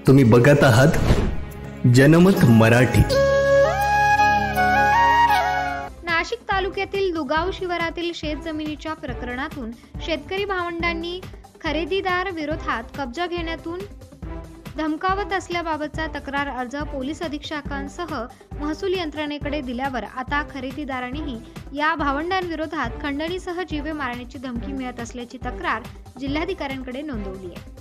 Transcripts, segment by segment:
तुम्ही बघत आहात जनमत मराठी। नाशिक तालुक्यातील दुगाव शिवारातील शेतजमिनीच्या प्रकरणातून शेतकरी भावंडांनी खरेदीदार विरोधात कब्जा घेण्यातून धमकावत असल्याबाबतचा तक्रार अर्ज पोलीस अधीक्षकांसह महसूल यंत्रणेकडे दिल्यावर आता खरेदीदारांनीही या भावंडांविरोधात खंडणीसह जीवे मारण्याची धमकी मिळत असल्याची तक्रार जिल्हाधिकाऱ्यांकडे नोंदवली आहे।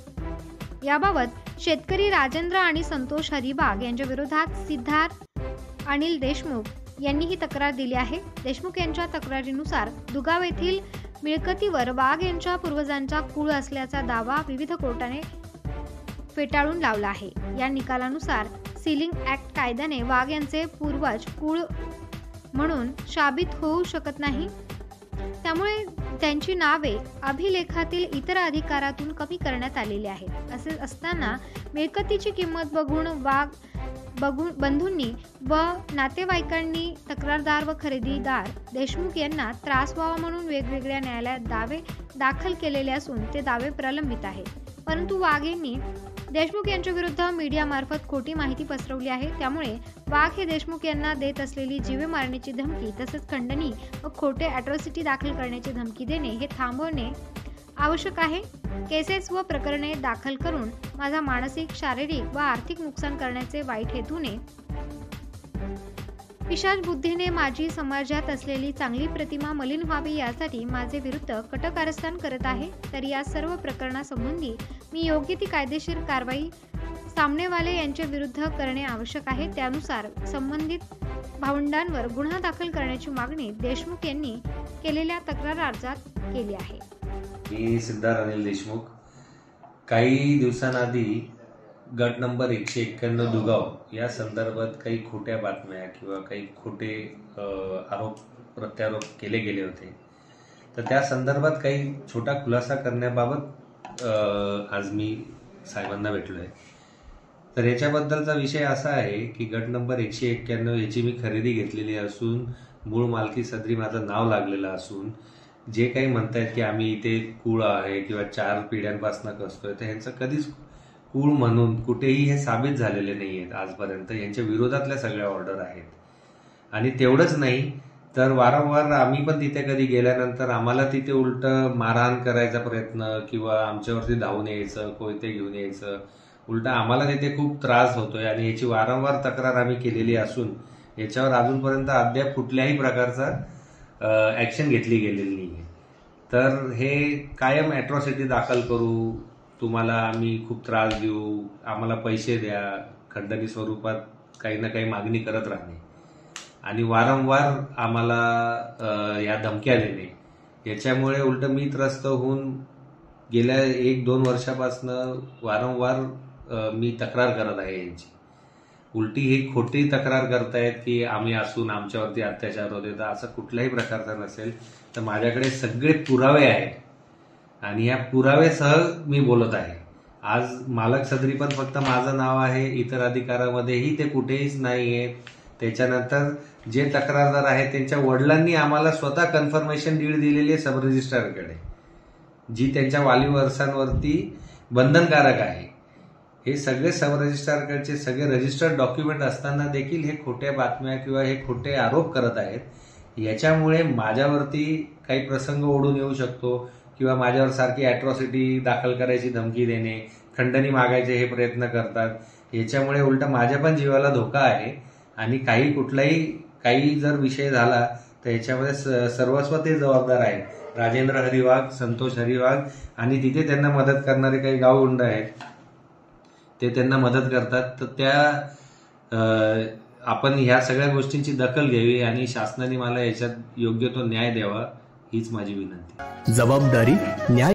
याबाबत शेतकरी राजेंद्र आणि संतोष हरिबाग यांच्या विरोधात सिद्धार्थ अनिल देशमुख यांनी ही तक्रार दिली आहे। देशमुख यांच्या तक्रारीनुसार दुगाव येथील मिळकतीवर वाघ यांच्या पूर्वजांचा कुळ असल्याचा दावा विविध कोर्टाने फेटाळून लावला आहे। या निकालानुसार सीलिंग ऍक्ट कायद्याने वाघ यांचे पूर्वज कुळ म्हणून साबित होऊ शकत नाही, त्यामुळे त्यांची नावे अभिलेखातील इतर अधिकारातून कमी करण्यात आलेली आहेत। असे असताना मिळकतीची किंमत बघून बंधूंनी व नातेवाईकांनी तक्रारदार व खरेदीदार देशमुख यांना त्रास व्हावा म्हणून वेगवेगळ्या न्यायालयात दावे दाखल केलेले असून ते दावे प्रलंबित आहेत। परंतु वाघ यांनी देशमुख यांच्या विरुद्ध मीडियामार्फत खोटी माहिती पसरवली आहे, त्यामुळे वाघ हे देशमुख यांना देत असलेली जीवे मारण्याची धमकी तसेच खंडणी व खोटे अॅट्रॉसिटी दाखल करण्याची धमकी देणे हे थांबवणे आवश्यक आहे। केसेस व प्रकरणे दाखल करून माझा मानसिक, शारीरिक व आर्थिक नुकसान करण्याचे वाईट हेतूने पिशाच बुद्धीने माझी समाजात असलेली चांगली प्रतिमा मलिन व्हावी यासाठी माझे विरुद्ध कटक कारस्थान करत आहे। तर या सर्व प्रकरणासंबंधी मी योग्य ती कायदेशीर कारवाई सामनेवाले यांच्या विरुद्ध करणे आवश्यक आहे। त्यानुसार संबंधित भावंडांवर गुन्हा दाखल करण्याची मागणी देशमुख यांनी केलेल्या तक्रार अर्जात केली आहे। मी सिद्धार्थ अनिल देशमुख काही दिवसांआधी गट नंबर 191 दुगाव या संदर्भात काही खोट्या बातम्या किंवा काही खोटे आरोप प्रत्यारोप केले गेले होते, तर त्या संदर्भात काही छोटा खुलासा करण्याबाबत आज मी साहेबांना भेटलो आहे। तर याच्याबद्दलचा विषय असा आहे की गट नंबर 191 याची मी खरेदी घेतलेली असून मूळ मालकी सदरी माझं नाव लागलेलं असून जे काही म्हणतायत की आम्ही इथे कुळ आहे किंवा 4 पिढ्यांपासून कसतोय, तर ह्यांचं कधीच कुळ म्हणून कुठेही हे साबित झालेले नाही आहेत आजपर्यंत। यांच्या विरोधातल्या सगळ्या ऑर्डर आहेत आणि तेवढंच नाही तर वारंवार आम्ही पण तिथे कधी गेल्यानंतर आम्हाला तिथे उलट मारहाण करायचा प्रयत्न किंवा आमच्यावरती धावून यायचं, कोयते घेऊन यायचं, उलट आम्हाला तिथे खूप त्रास होतोय आणि याची वारंवार तक्रार आम्ही केलेली असून याच्यावर अजूनपर्यंत अद्याप कुठल्याही प्रकारचा ऍक्शन घेतली गेलेली नाही। तर हे कायम अॅट्रॉसिटी दाखल करू, तुम्हाला आम्ही खूप त्रास देऊ, आम्हाला पैसे द्या, खंडणी स्वरूपात काही ना काही मागणी करत राहणे आणि वारंवार आम्हाला या धमक्या देणे, याच्यामुळे उलट मी त्रस्त होऊन गेल्या 1-2 वर्षापासून वारंवार मी तक्रार करत आहे यांची। उलटी ही खोटी तक्रार करतायत की आम्ही असून आमच्यावरती अत्याचार होते, तर असं कुठल्याही प्रकारचं नसेल। तर माझ्याकडे सगळे पुरावे आहेत आणि या पुरावेसह मी बोलत आहे। आज मालक सदरी पण फक्त माझं नाव आहे, इतर अधिकारामध्येही ते कुठेहीच नाही आहेत। त्याच्यानंतर जे तक्रारदार आहेत त्यांच्या वडिलांनी आम्हाला स्वतः कन्फर्मेशन डीड दिलेली आहे सब रजिस्ट्रारकडे, जी त्यांच्या वाली वारसांवरती बंधनकारक आहे। हे सगळे सब रजिस्ट्रारकडचे सगळे रजिस्टर्ड डॉक्युमेंट असताना देखील हे खोट्या बातम्या किंवा हे खोटे आरोप करत आहेत। याच्यामुळे माझ्यावरती काही प्रसंग ओढून येऊ शकतो किंवा माझ्यावर सारखी अॅट्रॉसिटी दाखल करायची धमकी देणे, खंडणी मागायचे हे प्रयत्न करतात। याच्यामुळे उलट माझ्या पण जीवाला धोका आहे आणि काही जर विषय झाला तर याच्यामध्ये सर्वस्व ते जबाबदार आहेत। राजेंद्र हरिवाग, संतोष हरिवाग आणि तिथे त्यांना मदत करणारे काही गावगुंड आहेत, ते त्यांना मदत करतात। तर त्या आपण ह्या सगळ्या गोष्टींची दखल घ्यावी आणि शासनाने मला याच्यात योग्य तो न्याय द्यावा हीच माझी विनंती। जबाबदारी न्याय